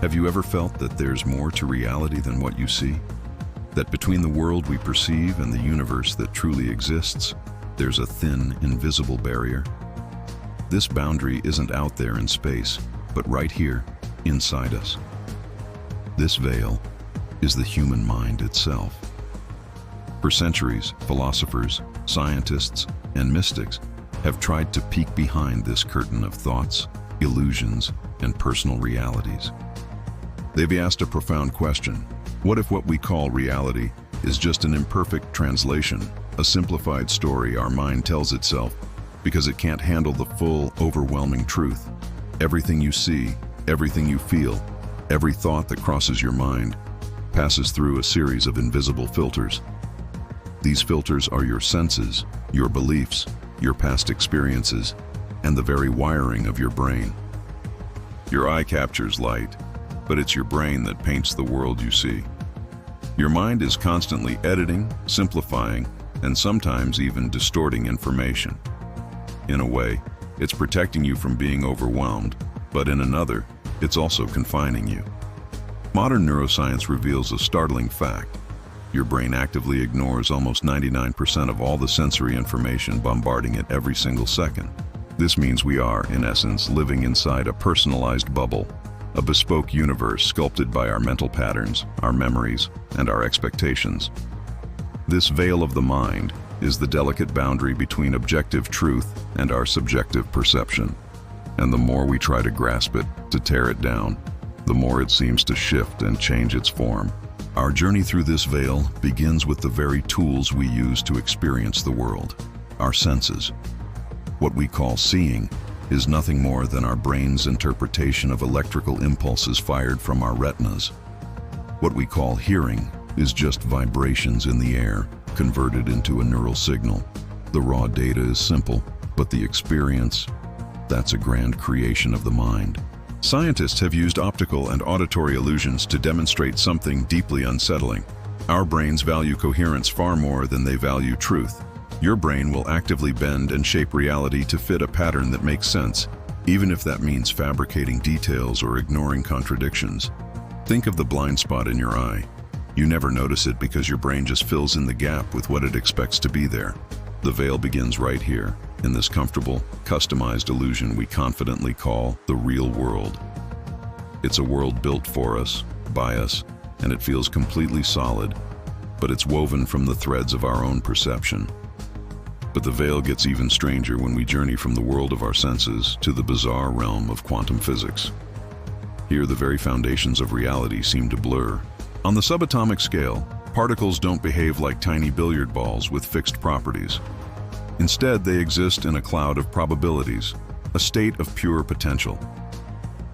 Have you ever felt that there's more to reality than what you see? That between the world we perceive and the universe that truly exists, there's a thin, invisible barrier? This boundary isn't out there in space, but right here, inside us. This veil is the human mind itself. For centuries, philosophers, scientists, and mystics have tried to peek behind this curtain of thoughts, illusions, and personal realities. They've asked a profound question. What if what we call reality is just an imperfect translation, a simplified story our mind tells itself because it can't handle the full, overwhelming truth? Everything you see, everything you feel, every thought that crosses your mind passes through a series of invisible filters. These filters are your senses, your beliefs, your past experiences, and the very wiring of your brain. Your eye captures light, but it's your brain that paints the world you see. Your mind is constantly editing, simplifying, and sometimes even distorting information. In a way, it's protecting you from being overwhelmed, but in another, it's also confining you. Modern neuroscience reveals a startling fact. Your brain actively ignores almost 99% of all the sensory information bombarding it every single second. This means we are, in essence, living inside a personalized bubble, a bespoke universe sculpted by our mental patterns, our memories, and our expectations. This veil of the mind is the delicate boundary between objective truth and our subjective perception. And the more we try to grasp it, to tear it down, the more it seems to shift and change its form. Our journey through this veil begins with the very tools we use to experience the world, our senses. What we call seeing is nothing more than our brain's interpretation of electrical impulses fired from our retinas. What we call hearing is just vibrations in the air, converted into a neural signal. The raw data is simple, but the experience, that's a grand creation of the mind. Scientists have used optical and auditory illusions to demonstrate something deeply unsettling. Our brains value coherence far more than they value truth. Your brain will actively bend and shape reality to fit a pattern that makes sense, even if that means fabricating details or ignoring contradictions. Think of the blind spot in your eye. You never notice it because your brain just fills in the gap with what it expects to be there. The veil begins right here, in this comfortable, customized illusion we confidently call the real world. It's a world built for us, by us, and it feels completely solid, but it's woven from the threads of our own perception. But the veil gets even stranger when we journey from the world of our senses to the bizarre realm of quantum physics. Here, the very foundations of reality seem to blur. On the subatomic scale, particles don't behave like tiny billiard balls with fixed properties. Instead, they exist in a cloud of probabilities, a state of pure potential.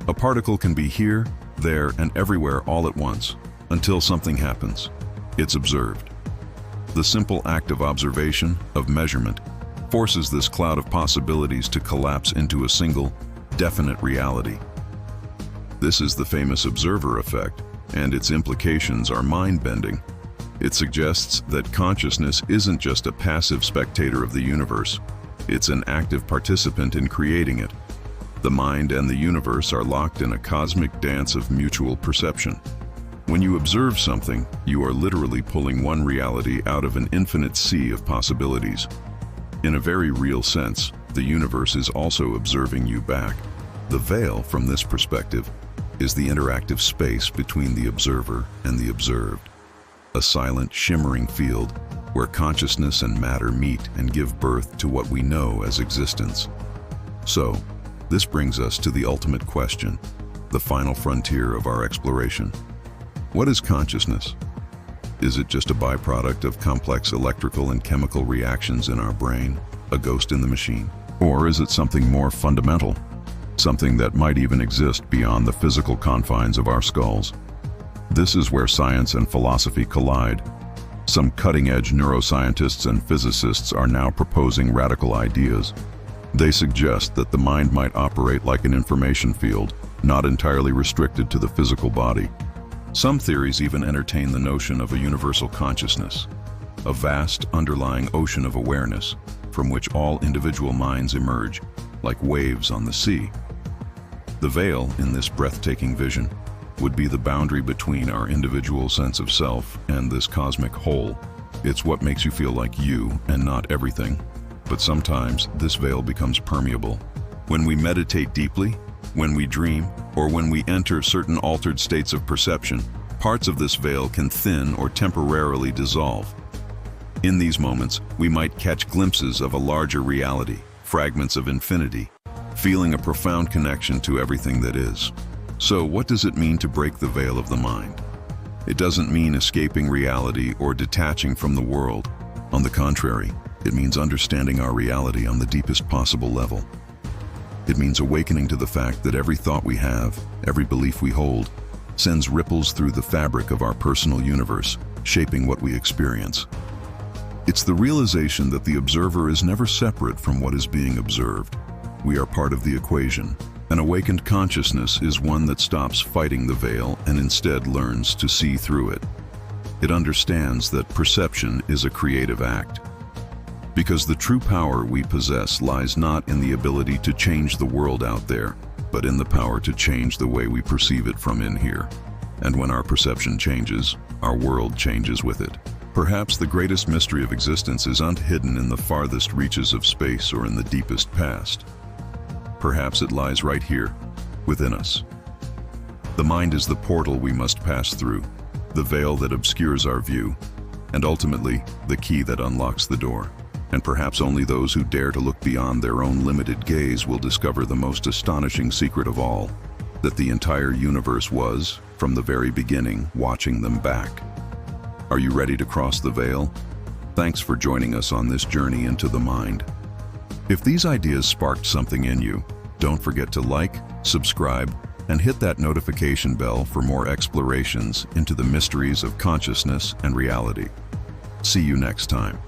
A particle can be here, there, and everywhere all at once, until something happens. It's observed. The simple act of observation, of measurement, forces this cloud of possibilities to collapse into a single, definite reality. This is the famous observer effect, and its implications are mind-bending. It suggests that consciousness isn't just a passive spectator of the universe. It's an active participant in creating it. The mind and the universe are locked in a cosmic dance of mutual perception. When you observe something, you are literally pulling one reality out of an infinite sea of possibilities. In a very real sense, the universe is also observing you back. The veil, from this perspective, is the interactive space between the observer and the observed. A silent, shimmering field where consciousness and matter meet and give birth to what we know as existence. So, this brings us to the ultimate question, the final frontier of our exploration. What is consciousness? Is it just a byproduct of complex electrical and chemical reactions in our brain, a ghost in the machine? Or is it something more fundamental, something that might even exist beyond the physical confines of our skulls? This is where science and philosophy collide. Some cutting-edge neuroscientists and physicists are now proposing radical ideas. They suggest that the mind might operate like an information field, not entirely restricted to the physical body. Some theories even entertain the notion of a universal consciousness, a vast underlying ocean of awareness from which all individual minds emerge, like waves on the sea. The veil, in this breathtaking vision, would be the boundary between our individual sense of self and this cosmic whole. It's what makes you feel like you and not everything. But sometimes this veil becomes permeable. When we meditate deeply, when we dream, or when we enter certain altered states of perception, parts of this veil can thin or temporarily dissolve. In these moments, we might catch glimpses of a larger reality, fragments of infinity, feeling a profound connection to everything that is. So, what does it mean to break the veil of the mind? It doesn't mean escaping reality or detaching from the world. On the contrary, it means understanding our reality on the deepest possible level. It means awakening to the fact that every thought we have, every belief we hold, sends ripples through the fabric of our personal universe, shaping what we experience. It's the realization that the observer is never separate from what is being observed. We are part of the equation. An awakened consciousness is one that stops fighting the veil and instead learns to see through it. It understands that perception is a creative act. Because the true power we possess lies not in the ability to change the world out there, but in the power to change the way we perceive it from in here. And when our perception changes, our world changes with it. Perhaps the greatest mystery of existence isn't hidden in the farthest reaches of space or in the deepest past. Perhaps it lies right here, within us. The mind is the portal we must pass through, the veil that obscures our view, and ultimately, the key that unlocks the door. And perhaps only those who dare to look beyond their own limited gaze will discover the most astonishing secret of all, that the entire universe was, from the very beginning, watching them back. Are you ready to cross the veil? Thanks for joining us on this journey into the mind. If these ideas sparked something in you, don't forget to like, subscribe, and hit that notification bell for more explorations into the mysteries of consciousness and reality. See you next time.